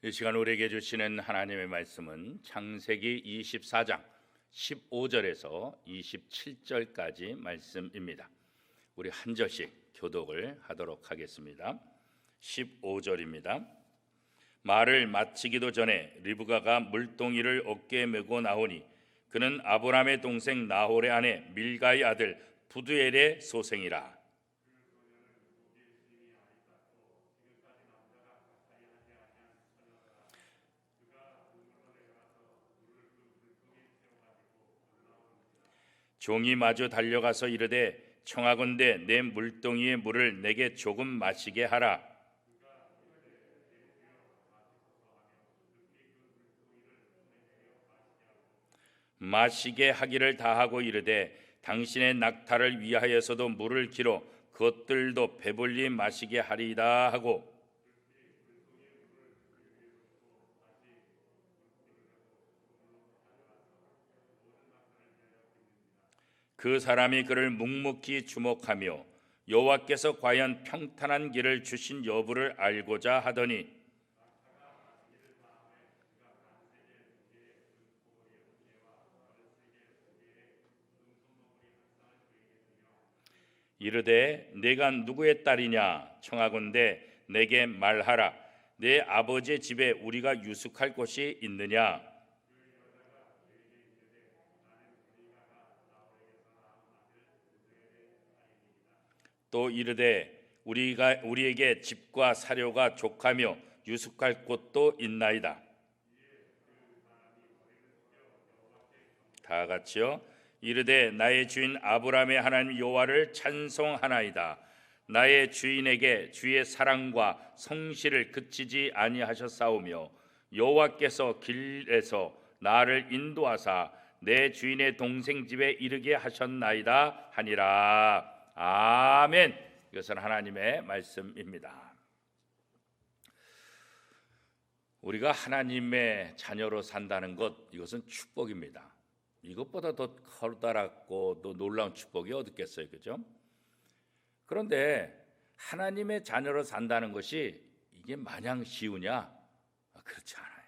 이 시간 우리에게 주시는 하나님의 말씀은 창세기 24장 15절에서 27절까지 말씀입니다. 우리 한 절씩 교독을 하도록 하겠습니다. 15절입니다. 말을 마치기도 전에 리브가가 물동이를 어깨에 메고 나오니 그는 아브람의 동생 나홀의 아내 밀가의 아들 부두엘의 소생이라. 종이 마주 달려가서 이르되 청하건대 내 물동이의 물을 내게 조금 마시게 하라. 마시게 하기를 다하고 이르되 당신의 낙타를 위하여서도 물을 길어 그것들도 배불리 마시게 하리이다 하고, 그 사람이 그를 묵묵히 주목하며 여호와께서 과연 평탄한 길을 주신 여부를 알고자 하더니 이르되 내가 누구의 딸이냐 청하건대 내게 말하라. 내 아버지의 집에 우리가 유숙할 곳이 있느냐. 또 이르되 우리에게 집과 사료가 족하며 유숙할 곳도 있나이다. 다 같이요. 이르되 나의 주인 아브라함의 하나님 여호와를 찬송하나이다. 나의 주인에게 주의 사랑과 성실을 그치지 아니하셨사오며 여호와께서 길에서 나를 인도하사 내 주인의 동생 집에 이르게 하셨나이다 하니라. 아멘. 이것은 하나님의 말씀입니다. 우리가 하나님의 자녀로 산다는 것, 이것은 축복입니다. 이것보다 더 커다랗고 또 놀라운 축복이 어디 있겠어요, 그죠? 그런데 하나님의 자녀로 산다는 것이 이게 마냥 쉬우냐? 그렇지 않아요.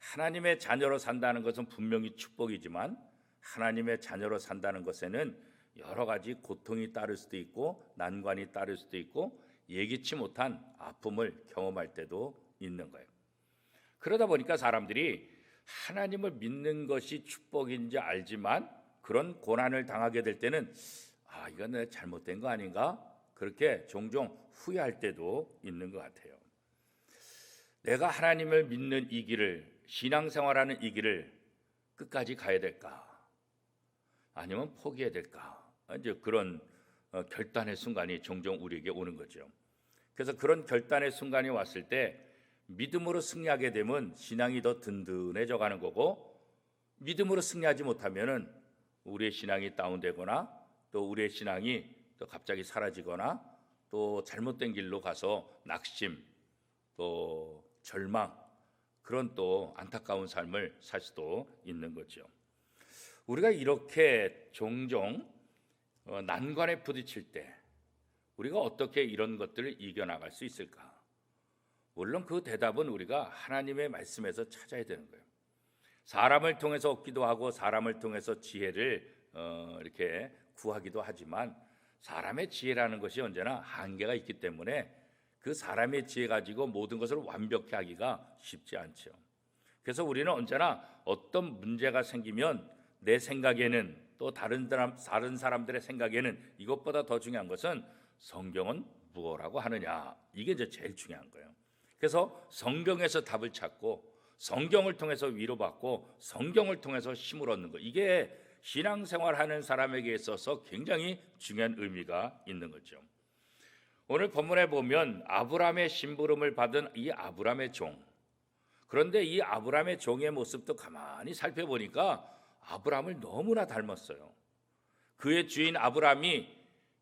하나님의 자녀로 산다는 것은 분명히 축복이지만 하나님의 자녀로 산다는 것에는 여러 가지 고통이 따를 수도 있고 난관이 따를 수도 있고 예기치 못한 아픔을 경험할 때도 있는 거예요. 그러다 보니까 사람들이 하나님을 믿는 것이 축복인지 알지만 그런 고난을 당하게 될 때는 이건 내 잘못된 거 아닌가? 그렇게 종종 후회할 때도 있는 것 같아요. 내가 하나님을 믿는 이 길을, 신앙생활하는 이 길을 끝까지 가야 될까? 아니면 포기해야 될까? 이제 그런 결단의 순간이 종종 우리에게 오는 거죠. 그래서 그런 결단의 순간이 왔을 때 믿음으로 승리하게 되면 신앙이 더 든든해져 가는 거고, 믿음으로 승리하지 못하면은 우리의 신앙이 다운되거나 또 우리의 신앙이 또 갑자기 사라지거나 또 잘못된 길로 가서 낙심 또 절망, 그런 또 안타까운 삶을 살 수도 있는 거죠. 우리가 이렇게 종종 난관에 부딪힐 때 우리가 어떻게 이런 것들을 이겨나갈 수 있을까? 물론 그 대답은 우리가 하나님의 말씀에서 찾아야 되는 거예요. 사람을 통해서 얻기도 하고 사람을 통해서 지혜를 이렇게 구하기도 하지만 사람의 지혜라는 것이 언제나 한계가 있기 때문에 그 사람의 지혜 가지고 모든 것을 완벽히 하기가 쉽지 않죠. 그래서 우리는 언제나 어떤 문제가 생기면 내 생각에는 또 다른 사람들의 생각에는 이것보다 더 중요한 것은 성경은 무엇이라고 하느냐, 이게 이제 제일 중요한 거예요. 그래서 성경에서 답을 찾고 성경을 통해서 위로받고 성경을 통해서 힘을 얻는 것, 이게 신앙생활하는 사람에게 있어서 굉장히 중요한 의미가 있는 거죠. 오늘 본문에 보면 아브라함의 심부름을 받은 이 아브라함의 종, 그런데 이 아브라함의 종의 모습도 가만히 살펴보니까 아브라함을 너무나 닮았어요. 그의 주인 아브라함이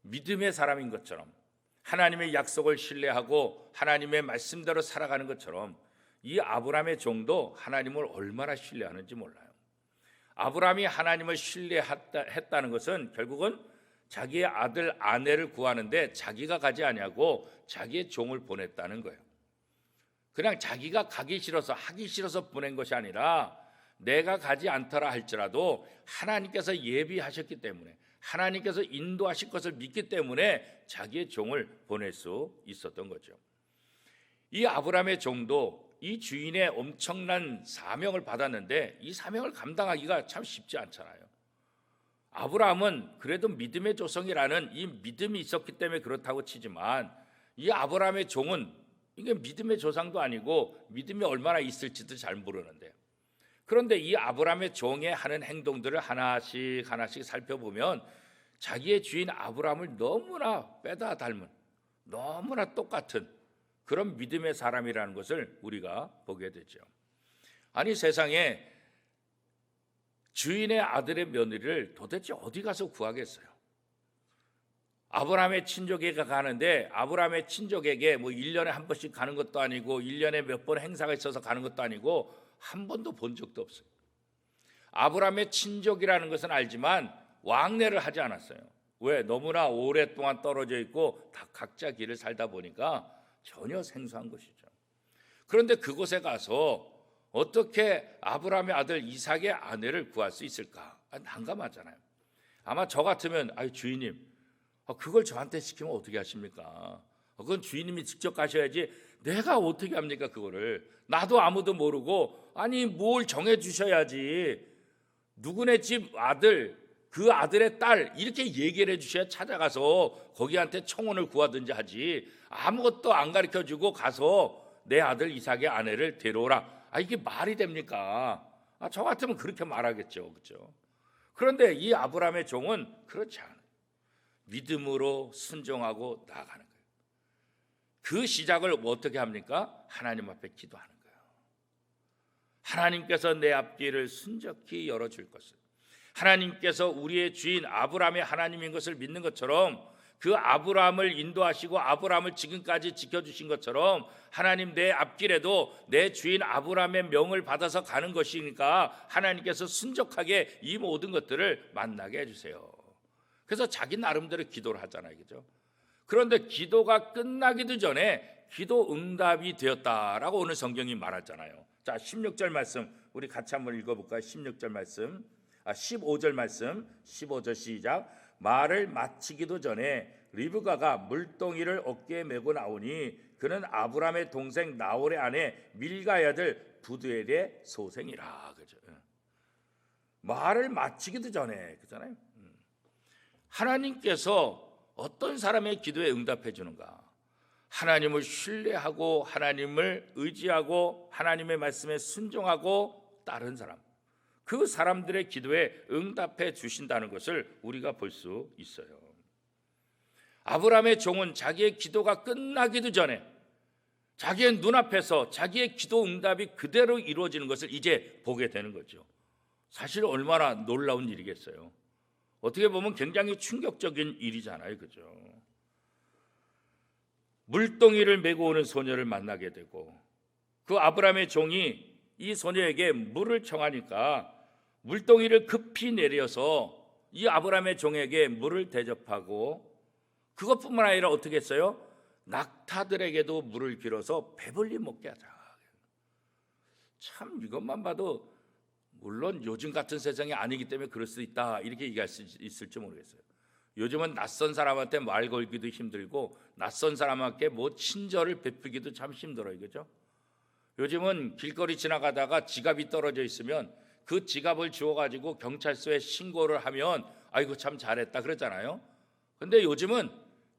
믿음의 사람인 것처럼 하나님의 약속을 신뢰하고 하나님의 말씀대로 살아가는 것처럼 이 아브라함의 종도 하나님을 얼마나 신뢰하는지 몰라요. 아브라함이 하나님을 신뢰했다는 것은 결국은 자기의 아들 아내를 구하는데 자기가 가지 아니하고 자기의 종을 보냈다는 거예요. 그냥 자기가 가기 싫어서 하기 싫어서 보낸 것이 아니라 내가 가지 않더라 할지라도 하나님께서 예비하셨기 때문에 하나님께서 인도하실 것을 믿기 때문에 자기의 종을 보낼 수 있었던 거죠. 이 아브라함의 종도 이 주인의 엄청난 사명을 받았는데 이 사명을 감당하기가 참 쉽지 않잖아요. 아브라함은 그래도 믿음의 조상이라는 이 믿음이 있었기 때문에 그렇다고 치지만 이 아브라함의 종은 이게 믿음의 조상도 아니고 믿음이 얼마나 있을지도 잘 모르는데, 그런데 이 아브라함의 종의 하는 행동들을 하나씩 살펴보면 자기의 주인 아브라함을 너무나 빼다 닮은, 너무나 똑같은 그런 믿음의 사람이라는 것을 우리가 보게 되죠. 아니, 세상에 주인의 아들의 며느리를 도대체 어디 가서 구하겠어요? 아브라함의 친족에게 가는데 아브라함의 친족에게 뭐 1년에 한 번씩 가는 것도 아니고 1년에 몇 번 행사가 있어서 가는 것도 아니고 한 번도 본 적도 없어요. 아브라함의 친족이라는 것은 알지만 왕래를 하지 않았어요. 왜? 너무나 오랫동안 떨어져 있고 다 각자 길을 살다 보니까 전혀 생소한 것이죠. 그런데 그곳에 가서 어떻게 아브라함의 아들 이삭의 아내를 구할 수 있을까? 난감하잖아요. 아마 저 같으면 주인님, 그걸 저한테 시키면 어떻게 하십니까? 그건 주인님이 직접 가셔야지 내가 어떻게 합니까? 그거를 나도 아무도 모르고, 아니 뭘 정해 주셔야지. 누구네 집 아들, 그 아들의 딸 이렇게 얘기를 해주셔야 찾아가서 거기한테 청혼을 구하든지 하지, 아무것도 안 가르쳐주고 가서 내 아들 이삭의 아내를 데려오라. 이게 말이 됩니까? 저 같으면 그렇게 말하겠죠, 그렇죠? 그런데 이 아브라함의 종은 그렇지 않아요. 믿음으로 순종하고 나아가는 거예요. 그 시작을 어떻게 합니까? 하나님 앞에 기도하는 거예요. 하나님께서 내 앞길을 순적히 열어줄 것을, 하나님께서 우리의 주인 아브라함의 하나님인 것을 믿는 것처럼, 그 아브라함을 인도하시고 아브라함을 지금까지 지켜주신 것처럼 하나님 내 앞길에도 내 주인 아브라함의 명을 받아서 가는 것이니까 하나님께서 순적하게 이 모든 것들을 만나게 해주세요. 그래서 자기 나름대로 기도를 하잖아요, 그죠? 그런데 기도가 끝나기도 전에 기도 응답이 되었다라고 오늘 성경이 말하잖아요. 자, 16절 말씀 우리 같이 한번 읽어볼까요? 16절 말씀, 15절 말씀, 15절 시작. 말을 마치기도 전에 리브가가 물동이를 어깨에 메고 나오니 그는 아브라함의 동생 나홀의 아내 밀가의 아들 부두엘의 소생이라. 그죠? 말을 마치기도 전에, 그잖아요. 하나님께서 어떤 사람의 기도에 응답해 주는가? 하나님을 신뢰하고 하나님을 의지하고 하나님의 말씀에 순종하고 따른 사람, 그 사람들의 기도에 응답해 주신다는 것을 우리가 볼 수 있어요. 아브라함의 종은 자기의 기도가 끝나기도 전에 자기의 눈앞에서 자기의 기도 응답이 그대로 이루어지는 것을 이제 보게 되는 거죠. 사실 얼마나 놀라운 일이겠어요. 어떻게 보면 굉장히 충격적인 일이잖아요, 그죠? 물동이를 메고 오는 소녀를 만나게 되고, 그 아브라함의 종이 이 소녀에게 물을 청하니까 물동이를 급히 내려서 이 아브라함의 종에게 물을 대접하고, 그것뿐만 아니라 어떻게 했어요? 낙타들에게도 물을 길어서 배불리 먹게 하자. 참 이것만 봐도, 물론 요즘 같은 세상이 아니기 때문에 그럴 수 있다 이렇게 얘기할 수 있을지 모르겠어요. 요즘은 낯선 사람한테 말 걸기도 힘들고 낯선 사람한테 뭐 친절을 베풀기도 참 힘들어요, 그죠? 요즘은 길거리 지나가다가 지갑이 떨어져 있으면 그 지갑을 주워가지고 경찰서에 신고를 하면 아이고 참 잘했다 그러잖아요. 근데 요즘은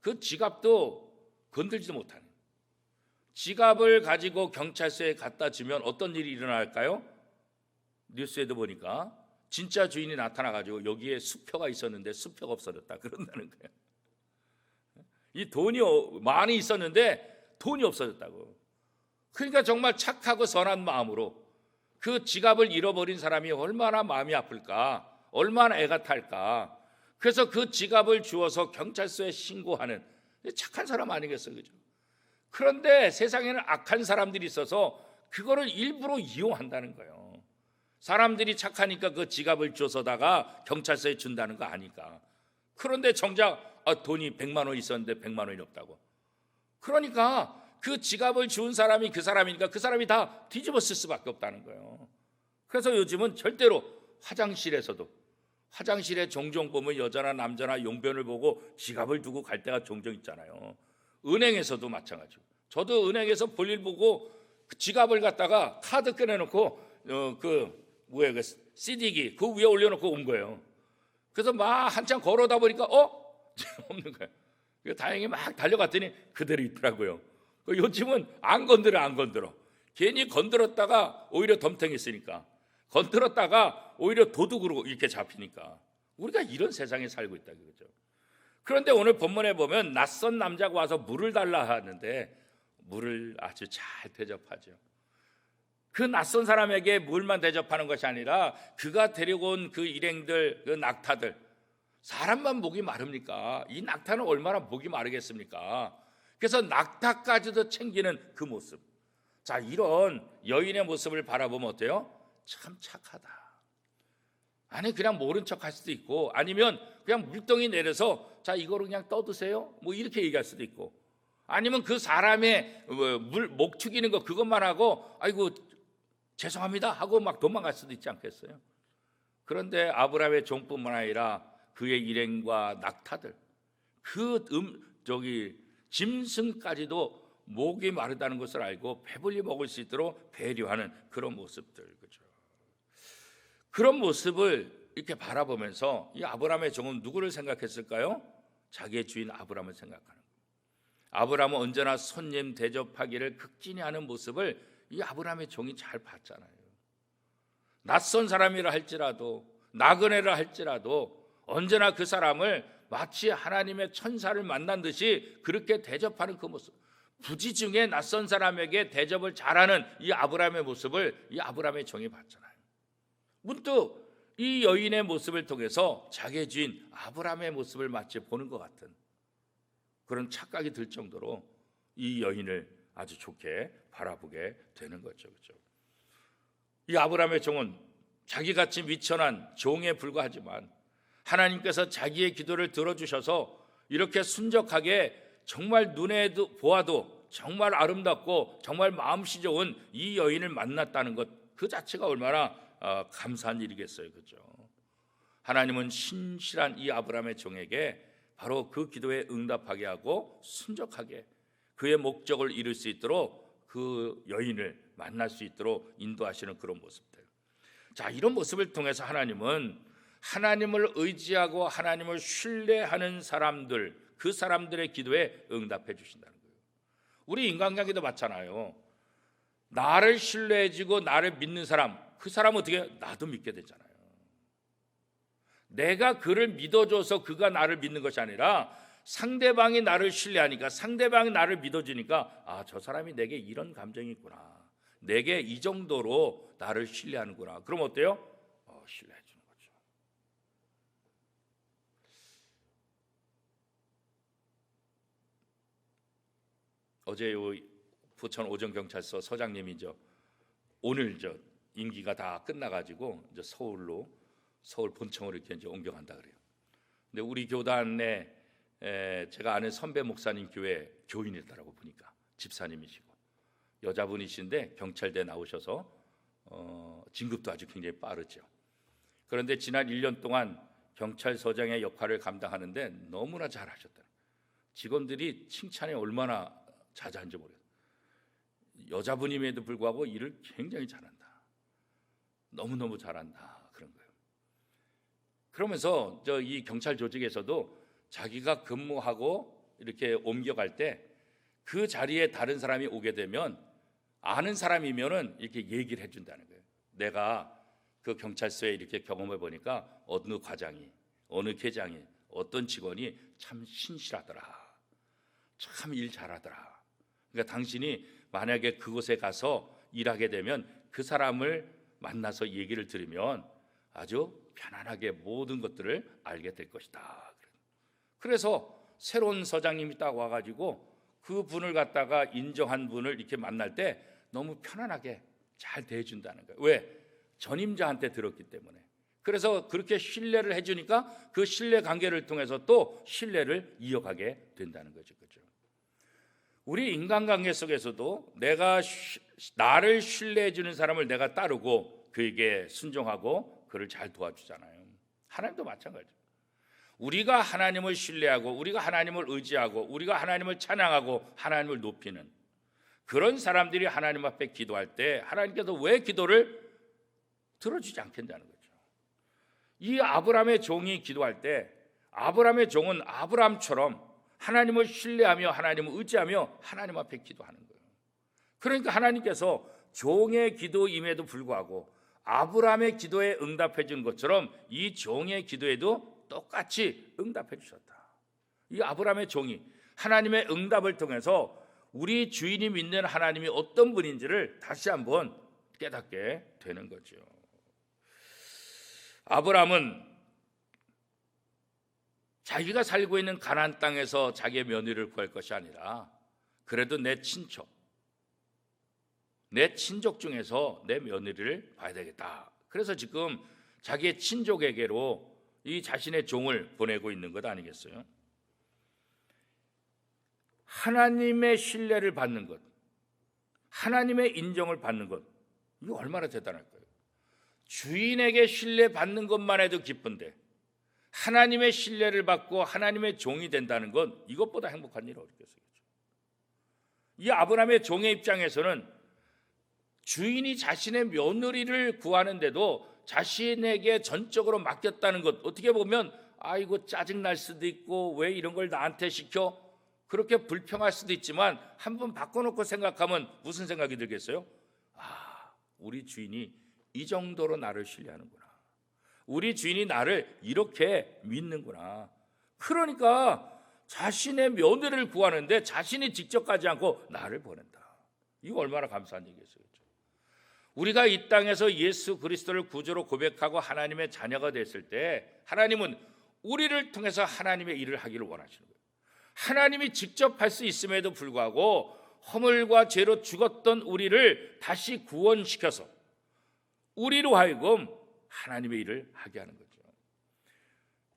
그 지갑도 건들지도 못하는, 지갑을 가지고 경찰서에 갖다 주면 어떤 일이 일어날까요? 뉴스에도 보니까 진짜 주인이 나타나가지고 여기에 수표가 있었는데 수표가 없어졌다 그런다는 거예요. 이 돈이 많이 있었는데 돈이 없어졌다고. 그러니까 정말 착하고 선한 마음으로 그 지갑을 잃어버린 사람이 얼마나 마음이 아플까, 얼마나 애가 탈까. 그래서 그 지갑을 주워서 경찰서에 신고하는 착한 사람 아니겠어요, 그죠? 그런데 세상에는 악한 사람들이 있어서 그거를 일부러 이용한다는 거예요. 사람들이 착하니까 그 지갑을 줘서다가 경찰서에 준다는 거 아니까. 그런데 정작 돈이 100만 원 있었는데 100만 원이 없다고. 그러니까 그 지갑을 주운 사람이 그 사람이니까 그 사람이 다 뒤집었을 수밖에 없다는 거예요. 그래서 요즘은 절대로 화장실에 종종 보면 여자나 남자나 용변을 보고 지갑을 두고 갈 때가 종종 있잖아요. 은행에서도 마찬가지고, 저도 은행에서 볼일 보고 그 지갑을 갖다가 카드 꺼내놓고 그 CD기 그 위에 올려놓고 온 거예요. 그래서 막 한참 걸어다 보니까 없는 거예요. 다행히 막 달려갔더니 그대로 있더라고요. 요즘은 안 건드려. 괜히 건드렸다가 오히려 덤탱이 쓰니까, 건드렸다가 오히려 도둑으로 이렇게 잡히니까 우리가 이런 세상에 살고 있다 그거죠. 그런데 오늘 본문에 보면 낯선 남자가 와서 물을 달라 하는데 물을 아주 잘 대접하죠. 그 낯선 사람에게 물만 대접하는 것이 아니라 그가 데리고 온 그 일행들, 그 낙타들, 사람만 목이 마릅니까? 이 낙타는 얼마나 목이 마르겠습니까? 그래서 낙타까지도 챙기는 그 모습. 자, 이런 여인의 모습을 바라보면 어때요? 참 착하다. 아니 그냥 모른 척 할 수도 있고, 아니면 그냥 물덩이 내려서 자 이거로 그냥 떠드세요 뭐 이렇게 얘기할 수도 있고, 아니면 그 사람의 목 축이는 거 그것만 하고 아이고 죄송합니다 하고 막 도망갈 수도 있지 않겠어요? 그런데 아브라함의 종뿐만 아니라 그의 일행과 낙타들, 짐승까지도 목이 마르다는 것을 알고 배불리 먹을 수 있도록 배려하는 그런 모습들, 그죠? 그런 모습을 이렇게 바라보면서 이 아브라함의 종은 누구를 생각했을까요? 자기의 주인 아브라함을 생각하는 거예요. 아브라함은 언제나 손님 대접하기를 극진히 하는 모습을 이 아브라함의 종이 잘 봤잖아요. 낯선 사람이라 할지라도, 나그네라 할지라도 언제나 그 사람을 마치 하나님의 천사를 만난 듯이 그렇게 대접하는 그 모습, 부지중에 낯선 사람에게 대접을 잘하는 이 아브라함의 모습을 이 아브라함의 종이 봤잖아요. 문득 이 여인의 모습을 통해서 자기의 주인 아브라함의 모습을 마치 보는 것 같은 그런 착각이 들 정도로 이 여인을 아주 좋게 바라보게 되는 거죠. 그렇죠? 이 아브라함의 종은 자기같이 미천한 종에 불과하지만 하나님께서 자기의 기도를 들어주셔서 이렇게 순적하게 정말 눈에 보아도 정말 아름답고 정말 마음씨 좋은 이 여인을 만났다는 것, 그 자체가 얼마나 감사한 일이겠어요. 그렇죠? 하나님은 신실한 이 아브라함의 종에게 바로 그 기도에 응답하게 하고 순적하게 그의 목적을 이룰 수 있도록 그 여인을 만날 수 있도록 인도하시는 그런 모습들. 자, 이런 모습을 통해서 하나님은 하나님을 의지하고 하나님을 신뢰하는 사람들, 그 사람들의 기도에 응답해 주신다는 거예요. 우리 인간관계도 맞잖아요. 나를 신뢰해주고 나를 믿는 사람, 그 사람은 어떻게 나도 믿게 되잖아요. 내가 그를 믿어줘서 그가 나를 믿는 것이 아니라 상대방이 나를 신뢰하니까, 상대방이 나를 믿어주니까 아, 저 사람이 내게 이런 감정이 있구나, 내게 이 정도로 나를 신뢰하는구나. 그럼 어때요? 신뢰해 주는 거죠. 어제 부천 오정경찰서 서장님이죠. 오늘 임기가 다 끝나가지고 이제 서울 본청으로 이렇게 이제 옮겨간다 그래요. 근데 우리 교단에 제가 아는 선배 목사님 교회 교인이더라고 보니까, 집사님이시고 여자분이신데 경찰대 나오셔서 진급도 아주 굉장히 빠르죠. 그런데 지난 1년 동안 경찰서장의 역할을 감당하는데 너무나 잘하셨다. 직원들이 칭찬에 얼마나 자자한지 모르겠어요. 여자분임에도 불구하고 일을 굉장히 잘한다, 너무너무 잘한다, 그런 거예요. 그러면서 이 경찰 조직에서도 자기가 근무하고 이렇게 옮겨갈 때 그 자리에 다른 사람이 오게 되면 아는 사람이면은 이렇게 얘기를 해준다는 거예요. 내가 그 경찰서에 이렇게 경험해 보니까 어느 과장이, 어느 계장이, 어떤 직원이 참 신실하더라, 참 일 잘하더라. 그러니까 당신이 만약에 그곳에 가서 일하게 되면 그 사람을 만나서 얘기를 들으면 아주 편안하게 모든 것들을 알게 될 것이다. 그래서 새로운 서장님이 딱 와가지고 그 분을 갖다가 인정한 분을 이렇게 만날 때 너무 편안하게 잘 대해준다는 거예요. 왜? 전임자한테 들었기 때문에. 그래서 그렇게 신뢰를 해주니까 그 신뢰 관계를 통해서 또 신뢰를 이어가게 된다는 거죠. 그렇죠? 우리 인간관계 속에서도 나를 신뢰해 주는 사람을 내가 따르고 그에게 순종하고 그를 잘 도와주잖아요. 하나님도 마찬가지예요. 우리가 하나님을 신뢰하고 우리가 하나님을 의지하고 우리가 하나님을 찬양하고 하나님을 높이는 그런 사람들이 하나님 앞에 기도할 때 하나님께서 왜 기도를 들어주지 않겠냐는 거죠. 이 아브라함의 종이 기도할 때 아브라함의 종은 아브라함처럼 하나님을 신뢰하며 하나님을 의지하며 하나님 앞에 기도하는 거예요. 그러니까 하나님께서 종의 기도임에도 불구하고 아브라함의 기도에 응답해 준 것처럼 이 종의 기도에도 똑같이 응답해 주셨다. 이 아브라함의 종이 하나님의 응답을 통해서 우리 주인이 믿는 하나님이 어떤 분인지를 다시 한번 깨닫게 되는 거죠. 아브라함은 자기가 살고 있는 가나안 땅에서 자기의 며느리를 구할 것이 아니라 그래도 내 친족 중에서 내 며느리를 봐야 되겠다. 그래서 지금 자기의 친족에게로 이 자신의 종을 보내고 있는 것 아니겠어요? 하나님의 신뢰를 받는 것, 하나님의 인정을 받는 것, 이거 얼마나 대단할까요? 주인에게 신뢰받는 것만 해도 기쁜데 하나님의 신뢰를 받고 하나님의 종이 된다는 건 이것보다 행복한 일이 어딨겠어요? 이 아브라함의 종의 입장에서는 주인이 자신의 며느리를 구하는데도 자신에게 전적으로 맡겼다는 것, 어떻게 보면 아이고 짜증날 수도 있고 왜 이런 걸 나한테 시켜? 그렇게 불평할 수도 있지만 한번 바꿔놓고 생각하면 무슨 생각이 들겠어요? 우리 주인이 이 정도로 나를 신뢰하는구나. 우리 주인이 나를 이렇게 믿는구나. 그러니까 자신의 며느리를 구하는데 자신이 직접 가지 않고 나를 보낸다. 이거 얼마나 감사한 얘기겠어요. 우리가 이 땅에서 예수 그리스도를 구주로 고백하고 하나님의 자녀가 됐을 때 하나님은 우리를 통해서 하나님의 일을 하기를 원하시는 거예요. 하나님이 직접 할 수 있음에도 불구하고 허물과 죄로 죽었던 우리를 다시 구원시켜서 우리로 하여금 하나님의 일을 하게 하는 거죠.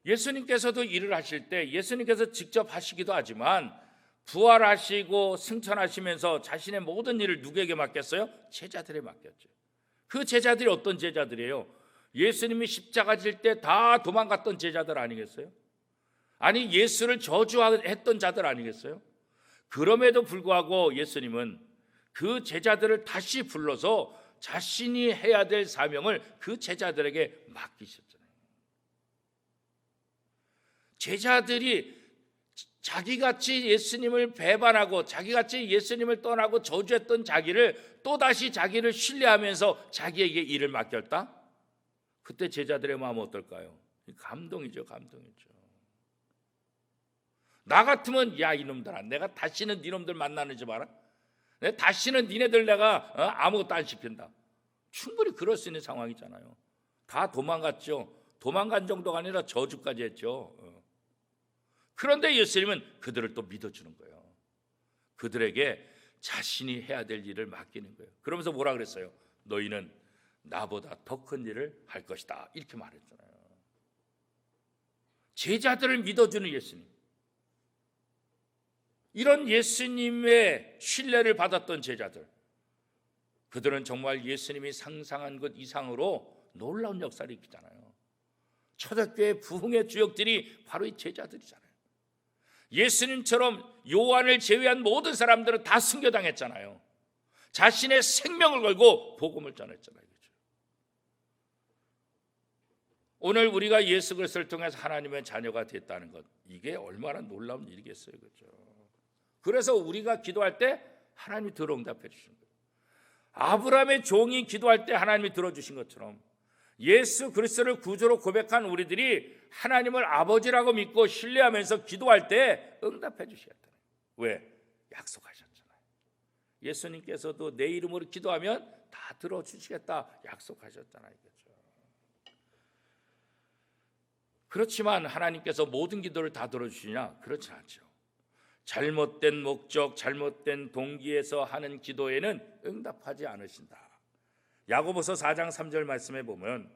예수님께서도 일을 하실 때 예수님께서 직접 하시기도 하지만 부활하시고 승천하시면서 자신의 모든 일을 누구에게 맡겼어요? 제자들에 맡겼죠. 그 제자들이 어떤 제자들이에요? 예수님이 십자가 질 때 다 도망갔던 제자들 아니겠어요? 아니 예수를 저주했던 자들 아니겠어요? 그럼에도 불구하고 예수님은 그 제자들을 다시 불러서 자신이 해야 될 사명을 그 제자들에게 맡기셨잖아요. 제자들이 자기같이 예수님을 배반하고 자기같이 예수님을 떠나고 저주했던 자기를 또다시 자기를 신뢰하면서 자기에게 일을 맡겼다? 그때 제자들의 마음은 어떨까요? 감동이죠. 감동이죠. 나 같으면 야 이놈들아 내가 다시는 니놈들 만나는지 봐라. 내가 다시는 니네들 내가 아무것도 안 시킨다. 충분히 그럴 수 있는 상황이잖아요. 다 도망갔죠. 도망간 정도가 아니라 저주까지 했죠. 그런데 예수님은 그들을 또 믿어주는 거예요. 그들에게 자신이 해야 될 일을 맡기는 거예요. 그러면서 뭐라 그랬어요? 너희는 나보다 더 큰 일을 할 것이다. 이렇게 말했잖아요. 제자들을 믿어주는 예수님. 이런 예수님의 신뢰를 받았던 제자들, 그들은 정말 예수님이 상상한 것 이상으로 놀라운 역사를 일으키잖아요. 초대교회 부흥의 주역들이 바로 이 제자들이잖아요. 예수님처럼 요한을 제외한 모든 사람들은 다 순교당했잖아요. 자신의 생명을 걸고 복음을 전했잖아요. 그렇죠? 오늘 우리가 예수 그리스도를 통해서 하나님의 자녀가 됐다는 것, 이게 얼마나 놀라운 일이겠어요. 그렇죠? 그래서 우리가 기도할 때 하나님이 들어응답해 주신 거예요. 아브라함의 종이 기도할 때 하나님이 들어주신 것처럼 예수 그리스도를 구주로 고백한 우리들이 하나님을 아버지라고 믿고 신뢰하면서 기도할 때 응답해 주시겠다. 왜? 약속하셨잖아요. 예수님께서도 내 이름으로 기도하면 다 들어주시겠다 약속하셨잖아요. 그렇죠? 그렇지만 하나님께서 모든 기도를 다 들어주시냐? 그렇지 않죠. 잘못된 목적, 잘못된 동기에서 하는 기도에는 응답하지 않으신다. 야고보서 4장 3절 말씀에 보면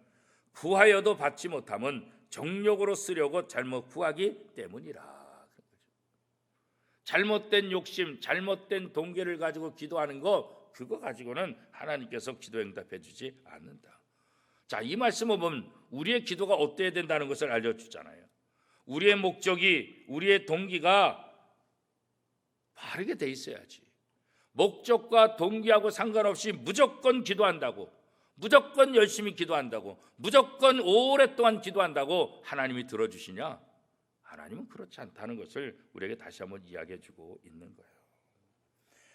구하여도 받지 못함은 정욕으로 쓰려고 잘못 구하기 때문이라. 잘못된 욕심, 잘못된 동기를 가지고 기도하는 거, 그거 가지고는 하나님께서 기도 응답해 주지 않는다. 자, 이 말씀을 보면 우리의 기도가 어때야 된다는 것을 알려주잖아요. 우리의 목적이, 우리의 동기가 바르게 돼 있어야지. 목적과 동기하고 상관없이 무조건 기도한다고, 무조건 열심히 기도한다고, 무조건 오랫동안 기도한다고 하나님이 들어주시냐? 하나님은 그렇지 않다는 것을 우리에게 다시 한번 이야기해 주고 있는 거예요.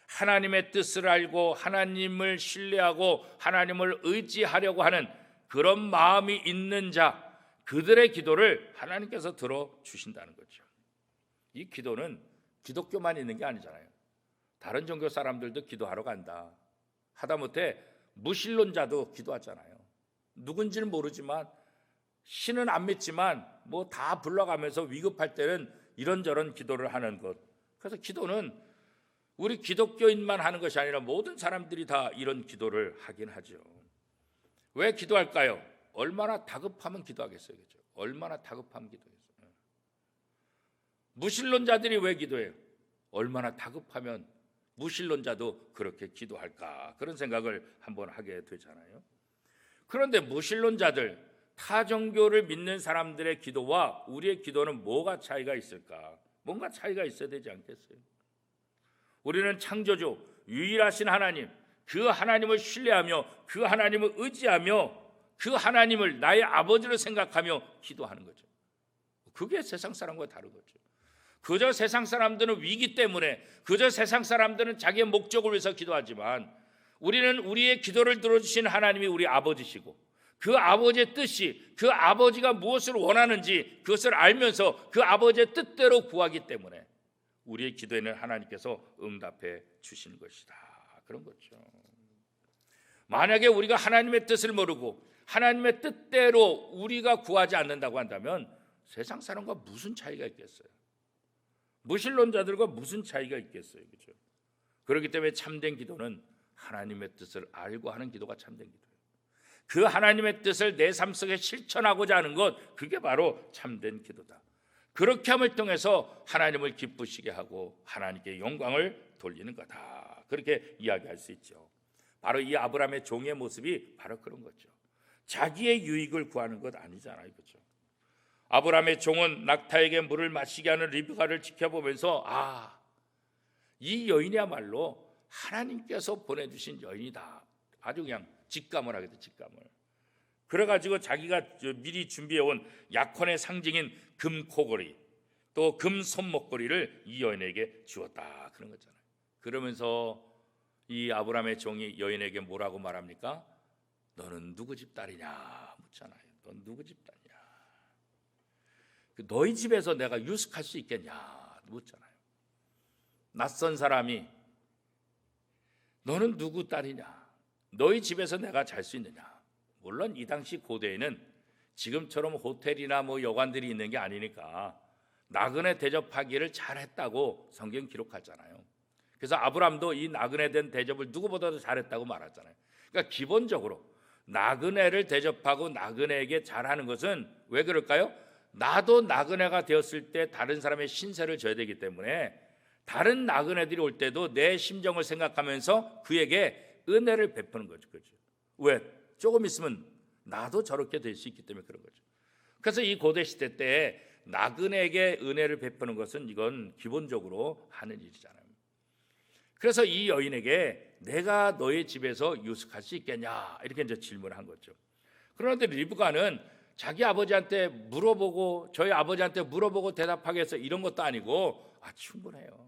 하나님의 뜻을 알고 하나님을 신뢰하고 하나님을 의지하려고 하는 그런 마음이 있는 자, 그들의 기도를 하나님께서 들어주신다는 거죠. 이 기도는 기독교만 있는 게 아니잖아요. 다른 종교 사람들도 기도하러 간다. 하다못해 무신론자도 기도하잖아요. 누군지는 모르지만, 신은 안 믿지만 뭐 다 불러가면서 위급할 때는 이런저런 기도를 하는 것. 그래서 기도는 우리 기독교인만 하는 것이 아니라 모든 사람들이 다 이런 기도를 하긴 하죠. 왜 기도할까요? 얼마나 다급하면 기도하겠어요, 그렇죠? 얼마나 다급하면 기도하겠어요. 무신론자들이 왜 기도해요? 얼마나 다급하면 무신론자도 그렇게 기도할까? 그런 생각을 한번 하게 되잖아요. 그런데 무신론자들, 타 종교를 믿는 사람들의 기도와 우리의 기도는 뭐가 차이가 있을까? 뭔가 차이가 있어야 되지 않겠어요? 우리는 창조주, 유일하신 하나님, 그 하나님을 신뢰하며 그 하나님을 의지하며 그 하나님을 나의 아버지로 생각하며 기도하는 거죠. 그게 세상 사람과 다른 거죠. 그저 세상 사람들은 위기 때문에, 그저 세상 사람들은 자기의 목적을 위해서 기도하지만, 우리는 우리의 기도를 들어주신 하나님이 우리 아버지시고, 그 아버지의 뜻이, 그 아버지가 무엇을 원하는지 그것을 알면서 그 아버지의 뜻대로 구하기 때문에 우리의 기도에는 하나님께서 응답해 주시는 것이다. 그런 거죠. 만약에 우리가 하나님의 뜻을 모르고 하나님의 뜻대로 우리가 구하지 않는다고 한다면 세상 사람과 무슨 차이가 있겠어요? 무신론자들과 무슨 차이가 있겠어요? 그렇죠? 그렇기 때문에 참된 기도는 하나님의 뜻을 알고 하는 기도가 참된 기도예요. 그 하나님의 뜻을 내 삶 속에 실천하고자 하는 것, 그게 바로 참된 기도다. 그렇게 함을 통해서 하나님을 기쁘시게 하고 하나님께 영광을 돌리는 거다. 그렇게 이야기할 수 있죠. 바로 이 아브라함의 종의 모습이 바로 그런 거죠. 자기의 유익을 구하는 것 아니잖아요, 그렇죠? 아브라함의 종은 낙타에게 물을 마시게 하는 리브가를 지켜보면서, 이 여인이야말로 하나님께서 보내주신 여인이다. 아주 그냥 직감을 하게 돼, 직감을. 그래가지고 자기가 미리 준비해온 약혼의 상징인 금코걸이, 또 금 손목걸이를 이 여인에게 주었다. 그런 거잖아요. 그러면서 이 아브라함의 종이 여인에게 뭐라고 말합니까? 너는 누구 집 딸이냐 묻잖아요. 넌 누구 집 딸이냐? 너희 집에서 내가 유숙할 수 있겠냐 묻잖아요. 낯선 사람이 너는 누구 딸이냐? 너희 집에서 내가 잘 수 있느냐? 물론 이 당시 고대에는 지금처럼 호텔이나 뭐 여관들이 있는 게 아니니까 나그네 대접하기를 잘했다고 성경 기록하잖아요. 그래서 아브라함도 이 나그네 된 대접을 누구보다도 잘했다고 말하잖아요. 그러니까 기본적으로 나그네를 대접하고 나그네에게 잘하는 것은 왜 그럴까요? 나도 나그네가 되었을 때 다른 사람의 신세를 져야 되기 때문에 다른 나그네들이 올 때도 내 심정을 생각하면서 그에게 은혜를 베푸는 거죠. 그렇죠? 왜? 조금 있으면 나도 저렇게 될 수 있기 때문에 그런 거죠. 그래서 이 고대 시대 때 나그네에게 은혜를 베푸는 것은 이건 기본적으로 하는 일이잖아요. 그래서 이 여인에게 내가 너의 집에서 유숙할 수 있겠냐 이렇게 이제 질문을 한 거죠. 그런데 리브가는 자기 아버지한테 물어보고 저희 아버지한테 물어보고 대답하게 해서 이런 것도 아니고 충분해요.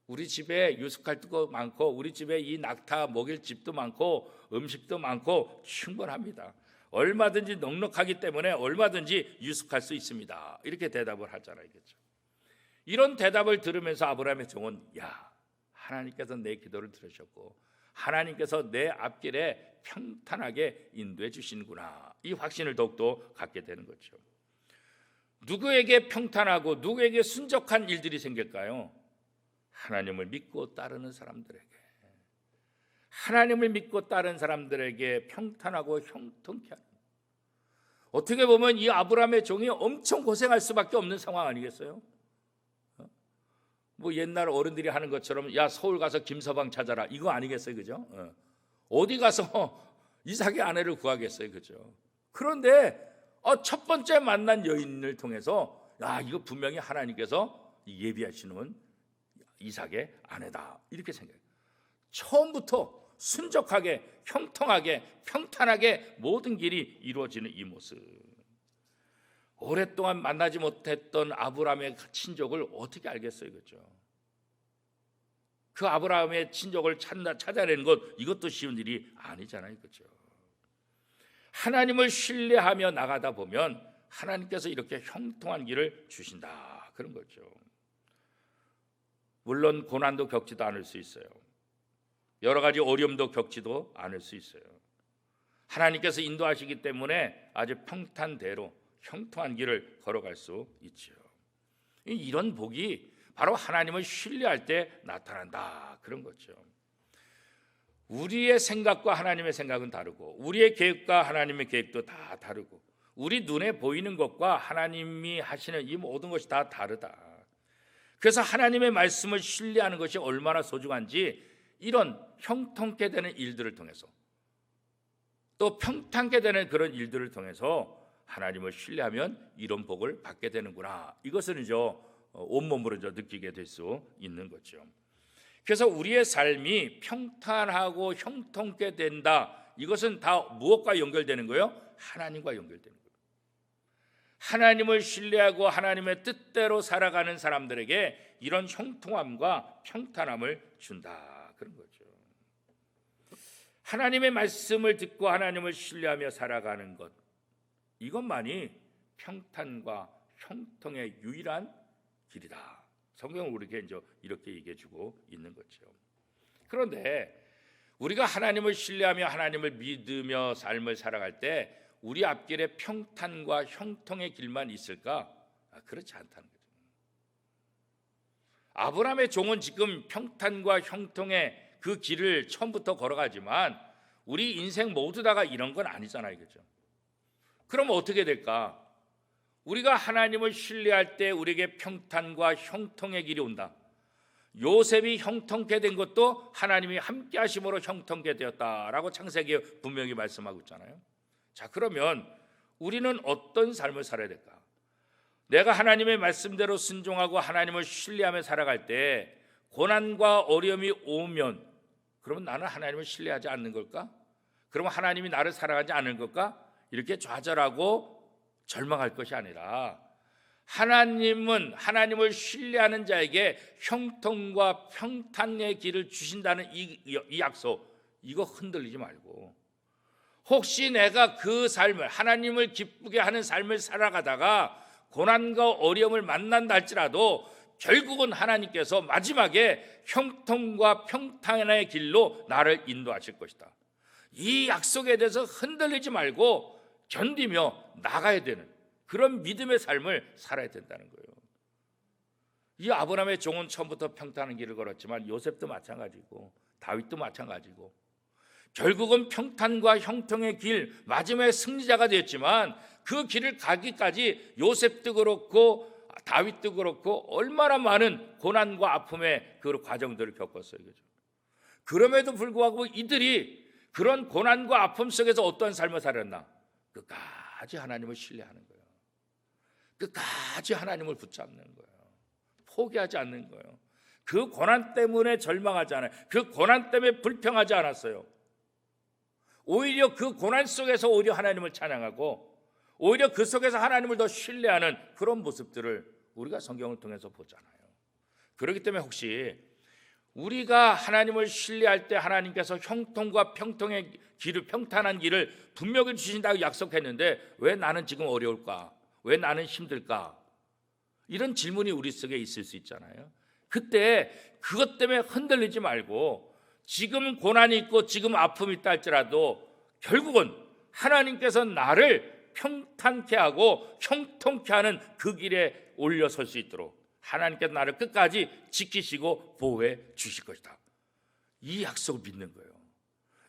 우리 집에 유숙할 것도 많고 우리 집에 이 낙타 먹일 집도 많고 음식도 많고 충분합니다. 얼마든지 넉넉하기 때문에 얼마든지 유숙할 수 있습니다. 이렇게 대답을 하잖아요. 그렇죠? 이런 대답을 들으면서 아브라함의 종은 하나님께서 내 기도를 들으셨고 하나님께서 내 앞길에 평탄하게 인도해 주시는구나. 이 확신을 더욱더 갖게 되는 거죠. 누구에게 평탄하고 누구에게 순적한 일들이 생길까요? 하나님을 믿고 따르는 사람들에게, 하나님을 믿고 따르는 사람들에게 평탄하고 형통케 하는. 어떻게 보면 이 아브라함의 종이 엄청 고생할 수밖에 없는 상황 아니겠어요? 뭐 옛날 어른들이 하는 것처럼 야 서울 가서 김서방 찾아라 이거 아니겠어요, 그죠? 어디 가서 이삭의 아내를 구하겠어요, 그죠? 그런데 첫 번째 만난 여인을 통해서 야 이거 분명히 하나님께서 예비하시는 이삭의 아내다 이렇게 생각해요. 처음부터 순적하게 형통하게 평탄하게 모든 길이 이루어지는 이 모습. 오랫동안 만나지 못했던 아브라함의 친족을 어떻게 알겠어요, 그렇죠? 그 아브라함의 친족을 찾아내는 것 이것도 쉬운 일이 아니잖아요, 그렇죠? 하나님을 신뢰하며 나가다 보면 하나님께서 이렇게 형통한 길을 주신다 그런 거죠. 물론 고난도 겪지도 않을 수 있어요. 여러 가지 어려움도 겪지도 않을 수 있어요. 하나님께서 인도하시기 때문에 아주 평탄대로 형통한 길을 걸어갈 수 있죠. 이런 복이 바로 하나님을 신뢰할 때 나타난다 그런 거죠. 우리의 생각과 하나님의 생각은 다르고 우리의 계획과 하나님의 계획도 다 다르고 우리 눈에 보이는 것과 하나님이 하시는 이 모든 것이 다 다르다. 그래서 하나님의 말씀을 신뢰하는 것이 얼마나 소중한지 이런 형통케 되는 일들을 통해서 또 평탄케 되는 그런 일들을 통해서 하나님을 신뢰하면 이런 복을 받게 되는구나. 이것을 온몸으로 느끼게 될 수 있는 거죠. 그래서 우리의 삶이 평탄하고 형통케 된다. 이것은 다 무엇과 연결되는 거예요? 하나님과 연결되는 거예요. 하나님을 신뢰하고 하나님의 뜻대로 살아가는 사람들에게 이런 형통함과 평탄함을 준다. 그런 거죠. 하나님의 말씀을 듣고 하나님을 신뢰하며 살아가는 것, 이것만이 평탄과 형통의 유일한 길이다. 성경은 우리에게 이렇게 얘기해주고 있는 거죠. 그런데 우리가 하나님을 신뢰하며 하나님을 믿으며 삶을 살아갈 때 우리 앞길에 평탄과 형통의 길만 있을까? 그렇지 않다는 거죠. 아브라함의 종은 지금 평탄과 형통의 그 길을 처음부터 걸어가지만 우리 인생 모두 다가 이런 건 아니잖아요, 그렇죠? 그럼 어떻게 될까? 우리가 하나님을 신뢰할 때 우리에게 평탄과 형통의 길이 온다. 요셉이 형통케 된 것도 하나님이 함께 하심으로 형통케 되었다라고 창세기에 분명히 말씀하고 있잖아요. 자, 그러면 우리는 어떤 삶을 살아야 될까? 내가 하나님의 말씀대로 순종하고 하나님을 신뢰하며 살아갈 때 고난과 어려움이 오면 그러면 나는 하나님을 신뢰하지 않는 걸까? 그러면 하나님이 나를 사랑하지 않는 걸까? 이렇게 좌절하고 절망할 것이 아니라 하나님은 하나님을 신뢰하는 자에게 형통과 평탄의 길을 주신다는 이 약속, 이거 흔들리지 말고 혹시 내가 그 삶을 하나님을 기쁘게 하는 삶을 살아가다가 고난과 어려움을 만난다 할지라도 결국은 하나님께서 마지막에 형통과 평탄의 길로 나를 인도하실 것이다. 이 약속에 대해서 흔들리지 말고 견디며 나가야 되는 그런 믿음의 삶을 살아야 된다는 거예요. 이 아브라함의 종은 처음부터 평탄한 길을 걸었지만 요셉도 마찬가지고 다윗도 마찬가지고 결국은 평탄과 형통의 길 마지막에 승리자가 되었지만 그 길을 가기까지 요셉도 그렇고 다윗도 그렇고 얼마나 많은 고난과 아픔의 그 과정들을 겪었어요. 그죠? 그럼에도 불구하고 이들이 그런 고난과 아픔 속에서 어떤 삶을 살았나? 끝까지 하나님을 신뢰하는 거예요. 끝까지 하나님을 붙잡는 거예요. 포기하지 않는 거예요. 그 고난 때문에 절망하지 않아요. 그 고난 때문에 불평하지 않았어요. 오히려 그 고난 속에서 오히려 하나님을 찬양하고 오히려 그 속에서 하나님을 더 신뢰하는 그런 모습들을 우리가 성경을 통해서 보잖아요. 그렇기 때문에 혹시 우리가 하나님을 신뢰할 때 하나님께서 형통과 평통의 길을 평탄한 길을 분명히 주신다고 약속했는데 왜 나는 지금 어려울까? 왜 나는 힘들까? 이런 질문이 우리 속에 있을 수 있잖아요. 그때 그것 때문에 흔들리지 말고 지금 고난이 있고 지금 아픔이 있다 할지라도 결국은 하나님께서 나를 평탄케 하고 형통케 하는 그 길에 올려설 수 있도록 하나님께서 나를 끝까지 지키시고 보호해 주실 것이다. 이 약속을 믿는 거예요.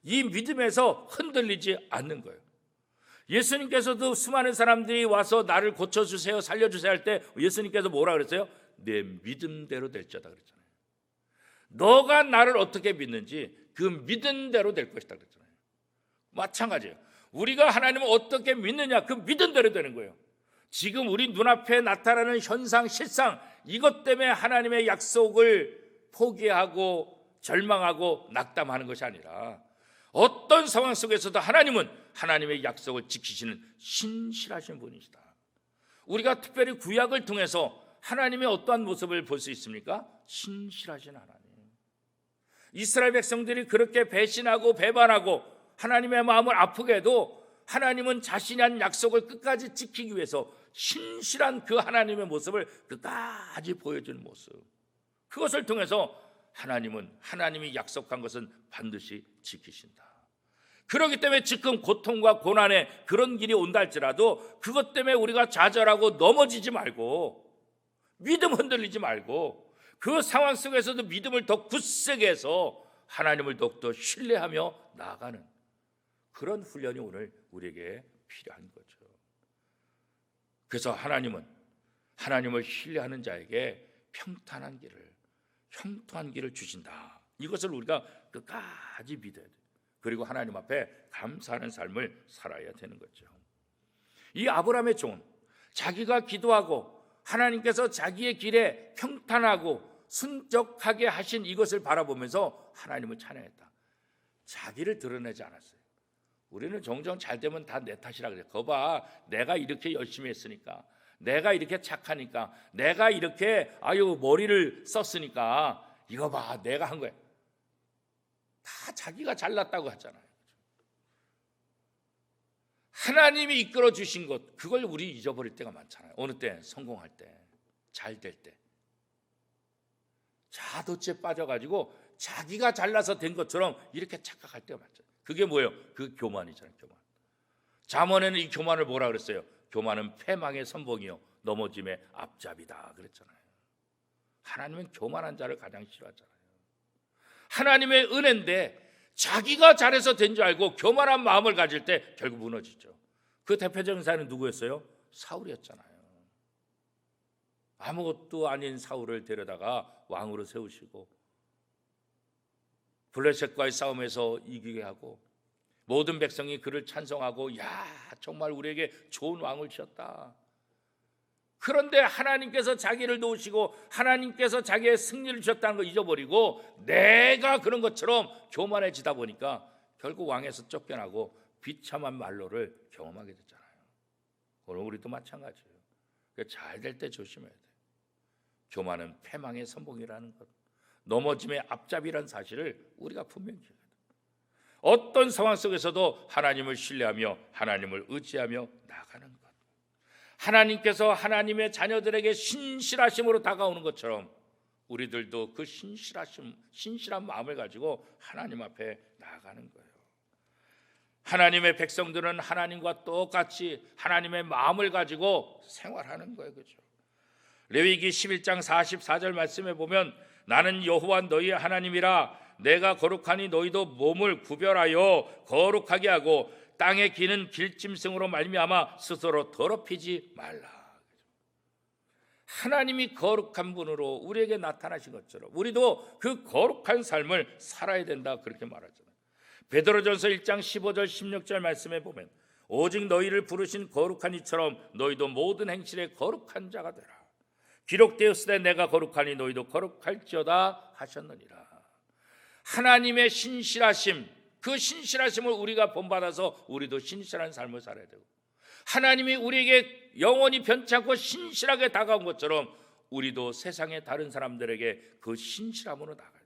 이 믿음에서 흔들리지 않는 거예요. 예수님께서도 수많은 사람들이 와서 나를 고쳐주세요, 살려주세요 할 때 예수님께서 뭐라 그랬어요? 내 믿음대로 될지어다 그랬잖아요. 너가 나를 어떻게 믿는지 그 믿음대로 될 것이다 그랬잖아요. 마찬가지예요. 우리가 하나님을 어떻게 믿느냐 그 믿음대로 되는 거예요. 지금 우리 눈앞에 나타나는 현상, 실상 이것 때문에 하나님의 약속을 포기하고 절망하고 낙담하는 것이 아니라 어떤 상황 속에서도 하나님은 하나님의 약속을 지키시는 신실하신 분이시다. 우리가 특별히 구약을 통해서 하나님의 어떠한 모습을 볼 수 있습니까? 신실하신 하나님. 이스라엘 백성들이 그렇게 배신하고 배반하고 하나님의 마음을 아프게 해도 하나님은 자신이 한 약속을 끝까지 지키기 위해서 신실한 그 하나님의 모습을 끝까지 보여주는 모습. 그것을 통해서 하나님은 하나님이 약속한 것은 반드시 지키신다. 그렇기 때문에 지금 고통과 고난의 그런 길이 온다 할지라도 그것 때문에 우리가 좌절하고 넘어지지 말고 믿음 흔들리지 말고 그 상황 속에서도 믿음을 더 굳세게 해서 하나님을 더욱더 신뢰하며 나아가는 그런 훈련이 오늘 우리에게 필요한 거죠. 그래서 하나님은 하나님을 신뢰하는 자에게 평탄한 길을, 형통한 길을 주신다. 이것을 우리가 끝까지 믿어야 돼요. 그리고 하나님 앞에 감사하는 삶을 살아야 되는 거죠. 이 아브라함의 종은 자기가 기도하고 하나님께서 자기의 길에 평탄하고 순적하게 하신 이것을 바라보면서 하나님을 찬양했다. 자기를 드러내지 않았어요. 우리는 종종 잘 되면 다 내 탓이라 그래요. 거봐, 내가 이렇게 열심히 했으니까, 내가 이렇게 착하니까, 내가 이렇게 머리를 썼으니까 이거 봐, 내가 한 거야. 다 자기가 잘났다고 하잖아요. 하나님이 이끌어 주신 것, 그걸 우리 잊어버릴 때가 많잖아요. 어느 때? 성공할 때, 잘 될 때. 자도치에 빠져가지고 자기가 잘나서 된 것처럼 이렇게 착각할 때가 많죠. 그게 뭐예요? 그 교만이잖아요. 교만. 잠언에는 이 교만을 뭐라 그랬어요? 교만은 패망의 선봉이요 넘어짐의 앞잡이다 그랬잖아요. 하나님은 교만한 자를 가장 싫어하잖아요. 하나님의 은혜인데 자기가 잘해서 된 줄 알고 교만한 마음을 가질 때 결국 무너지죠. 그 대표적인 사람은 누구였어요? 사울이었잖아요. 아무것도 아닌 사울을 데려다가 왕으로 세우시고 블레셋과의 싸움에서 이기게 하고 모든 백성이 그를 찬송하고 야 정말 우리에게 좋은 왕을 주셨다. 그런데 하나님께서 자기를 도우시고 하나님께서 자기의 승리를 주셨다는 걸 잊어버리고 내가 그런 것처럼 교만해지다 보니까 결국 왕에서 쫓겨나고 비참한 말로를 경험하게 됐잖아요. 오늘 우리도 마찬가지예요. 잘 될 때 조심해야 돼요. 교만은 패망의 선봉이라는 것, 넘어짐의 앞잡이라는 사실을 우리가 분명히 기억해야 돼요. 어떤 상황 속에서도 하나님을 신뢰하며 하나님을 의지하며 나가는 것. 하나님께서 하나님의 자녀들에게 신실하심으로 다가오는 것처럼 우리들도 그 신실한 마음을 가지고 하나님 앞에 나아가는 거예요. 하나님의 백성들은 하나님과 똑같이 하나님의 마음을 가지고 생활하는 거예요. 그렇죠? 레위기 11장 44절 말씀에 보면 나는 여호와 너희의 하나님이라 내가 거룩하니 너희도 몸을 구별하여 거룩하게 하고 땅에 기는 길짐승으로 말미암아 스스로 더럽히지 말라. 하나님이 거룩한 분으로 우리에게 나타나신 것처럼 우리도 그 거룩한 삶을 살아야 된다 그렇게 말하잖아요. 베드로전서 1장 15절 16절 말씀에 보면 오직 너희를 부르신 거룩한 이처럼 너희도 모든 행실에 거룩한 자가 되라. 기록되었으되 내가 거룩하니 너희도 거룩할지어다 하셨느니라. 하나님의 신실하심, 그 신실하심을 우리가 본받아서 우리도 신실한 삶을 살아야 되고 하나님이 우리에게 영원히 변치 않고 신실하게 다가온 것처럼 우리도 세상의 다른 사람들에게 그 신실함으로 나가요.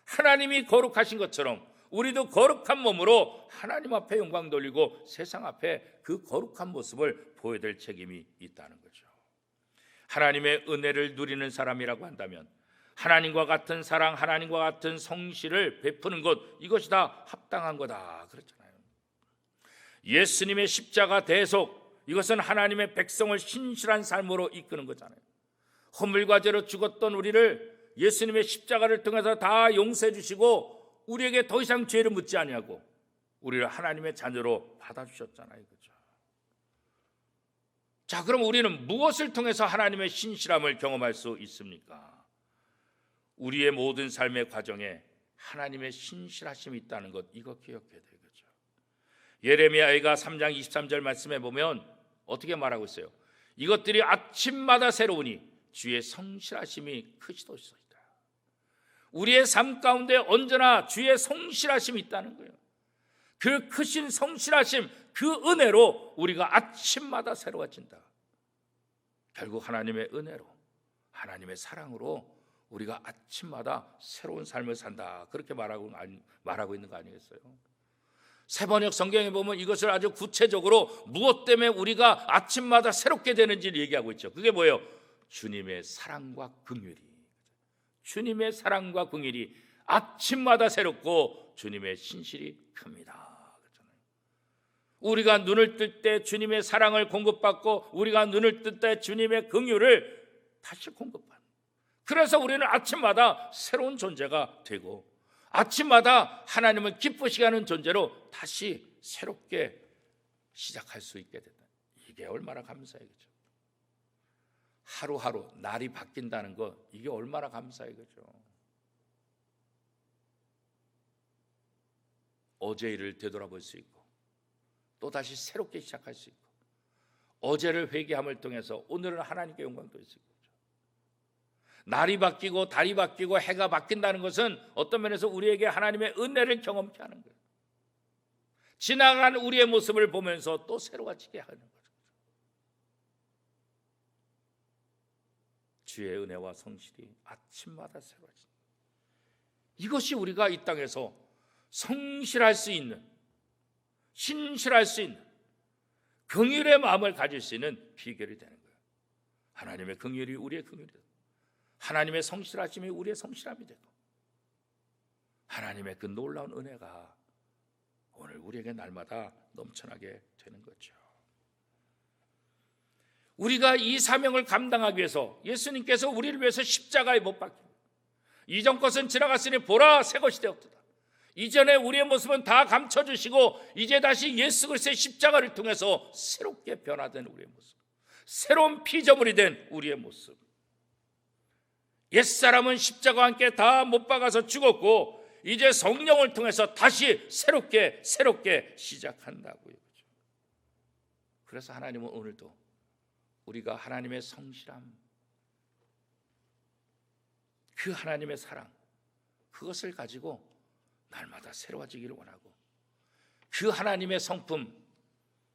하나님이 거룩하신 것처럼 우리도 거룩한 몸으로 하나님 앞에 영광 돌리고 세상 앞에 그 거룩한 모습을 보여야 될 책임이 있다는 거죠. 하나님의 은혜를 누리는 사람이라고 한다면 하나님과 같은 사랑, 하나님과 같은 성실을 베푸는 것, 이것이 다 합당한 거다 그랬잖아요. 예수님의 십자가 대속, 이것은 하나님의 백성을 신실한 삶으로 이끄는 거잖아요. 허물과 죄로 죽었던 우리를 예수님의 십자가를 통해서 다 용서해 주시고 우리에게 더 이상 죄를 묻지 아니하고 우리를 하나님의 자녀로 받아주셨잖아요. 그렇죠? 자, 그럼 우리는 무엇을 통해서 하나님의 신실함을 경험할 수 있습니까? 우리의 모든 삶의 과정에 하나님의 신실하심이 있다는 것, 이거 기억해야 되겠죠. 예레미야가 3장 23절 말씀에 보면 어떻게 말하고 있어요? 이것들이 아침마다 새로우니 주의 성실하심이 크시도소이다. 우리의 삶 가운데 언제나 주의 성실하심이 있다는 거예요. 그 크신 성실하심, 그 은혜로 우리가 아침마다 새로워진다. 결국 하나님의 은혜로, 하나님의 사랑으로 우리가 아침마다 새로운 삶을 산다. 그렇게 말하고 있는 거 아니겠어요? 세번역 성경에 보면 이것을 아주 구체적으로 무엇 때문에 우리가 아침마다 새롭게 되는지를 얘기하고 있죠. 그게 뭐예요? 주님의 사랑과 긍휼이, 주님의 사랑과 긍휼이 아침마다 새롭고 주님의 신실이 큽니다. 우리가 눈을 뜰 때 주님의 사랑을 공급받고 우리가 눈을 뜰 때 주님의 긍휼을 다시 공급받는, 그래서 우리는 아침마다 새로운 존재가 되고 아침마다 하나님을 기쁘시게 하는 존재로 다시 새롭게 시작할 수 있게 된다. 이게 얼마나 감사하겠죠. 하루하루 날이 바뀐다는 것, 이게 얼마나 감사하겠죠. 어제 일을 되돌아볼 수 있고 또 다시 새롭게 시작할 수 있고, 어제를 회개함을 통해서 오늘은 하나님께 영광 돌릴 수 있고, 날이 바뀌고 달이 바뀌고 해가 바뀐다는 것은 어떤 면에서 우리에게 하나님의 은혜를 경험케 하는 거예요. 지나간 우리의 모습을 보면서 또 새로워지게 하는 거죠. 주의 은혜와 성실이 아침마다 새로워진다. 이것이 우리가 이 땅에서 성실할 수 있는, 신실할 수 있는 긍휼의 마음을 가질 수 있는 비결이 되는 거예요. 하나님의 긍휼이 우리의 긍휼이 되고 하나님의 성실하심이 우리의 성실함이 되고 하나님의 그 놀라운 은혜가 오늘 우리에게 날마다 넘쳐나게 되는 거죠. 우리가 이 사명을 감당하기 위해서 예수님께서 우리를 위해서 십자가에 못 박히고 이전 것은 지나갔으니 보라 새 것이 되었도다. 이전에 우리의 모습은 다 감춰주시고 이제 다시 예수 그리스도의 십자가를 통해서 새롭게 변화된 우리의 모습, 새로운 피조물이 된 우리의 모습. 옛사람은 십자가와 함께 다 못 박아서 죽었고 이제 성령을 통해서 다시 새롭게 시작한다고요. 그래서 하나님은 오늘도 우리가 하나님의 성실함, 그 하나님의 사랑, 그것을 가지고 날마다 새로워지기를 원하고 그 하나님의 성품,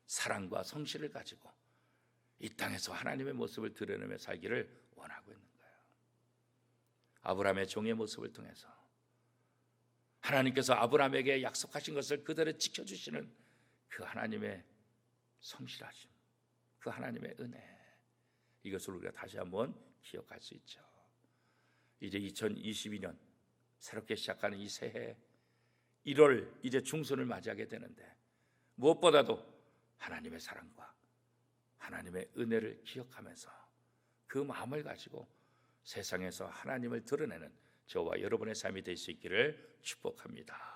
사랑과 성실을 가지고 이 땅에서 하나님의 모습을 드러내며 살기를 원하고 있는 거예요. 아브라함의 종의 모습을 통해서 하나님께서 아브라함에게 약속하신 것을 그대로 지켜주시는 그 하나님의 성실하심, 그 하나님의 은혜, 이것을 우리가 다시 한번 기억할 수 있죠. 이제 2022년 새롭게 시작하는 이 새해 1월 이제 중순을 맞이하게 되는데 무엇보다도 하나님의 사랑과 하나님의 은혜를 기억하면서 그 마음을 가지고 세상에서 하나님을 드러내는 저와 여러분의 삶이 될 수 있기를 축복합니다.